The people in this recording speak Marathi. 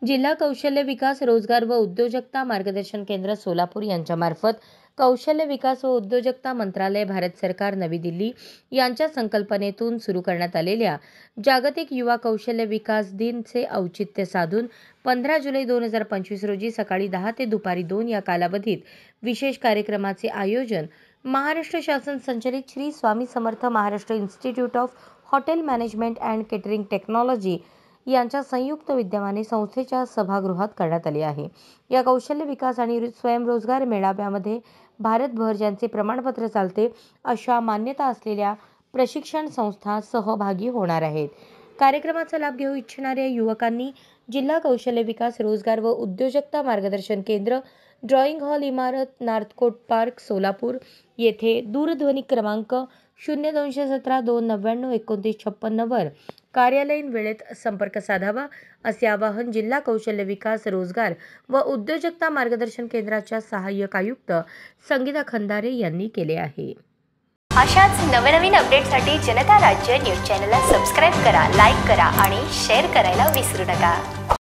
जिल्हा कौशल्य विकास, रोजगार व उद्योजकता मार्गदर्शन केंद्र सोलापूर यांच्यामार्फत कौशल्य विकास व उद्योजकता मंत्रालय, भारत सरकार, नवी दिल्ली यांच्या संकल्पनेतून सुरू करण्यात आलेल्या जागतिक युवा कौशल्य विकास दिन चे औचित्य साधून 15 जुलै 2025 रोजी सकाळी 10 ते दुपारी 2 या कालावधीत विशेष कार्यक्रमाचे आयोजन महाराष्ट्र शासन संचलित Shri Swami Samarth Maharashtra institute of hotel management and catering technology यांच्या संयुक्त विद्यमाने संस्थेच्या सभागृहात करण्यात आले आहे। या कौशल्य विकास आणि स्वयंरोजगार मेळाव्यामध्ये भारतभर ज्यांचे प्रमाणपत्र चालते अशा मान्यता असलेल्या प्रशिक्षण संस्था सहभागी होणार आहेत। कार्यक्रमाचा लाभ घेऊ इच्छिणाऱ्या युवकांनी जिल्हा कौशल्य विकास, रोजगार व उद्योजकता मार्गदर्शन केंद्र, ड्रॉइंग हॉल इमारत, नार्थकोट पार्क, सोलापूर येथे दूरध्वनी क्रमांक 0217 299 2956 वर कार्यालयीन वेळेत संपर्क साधावा असे आवाहन जिल्हा कौशल्य विकास, रोजगार व उद्योजकता मार्गदर्शन केंद्राच्या सहाय्यक आयुक्त संगीता खंदारे यांनी केले आहे। अशाच नवनवीन अपडेटसाठी जनता राज्य न्यूज चॅनलला सबस्क्राइब करा, लाईक करा आणि शेअर करायला विसरू नका।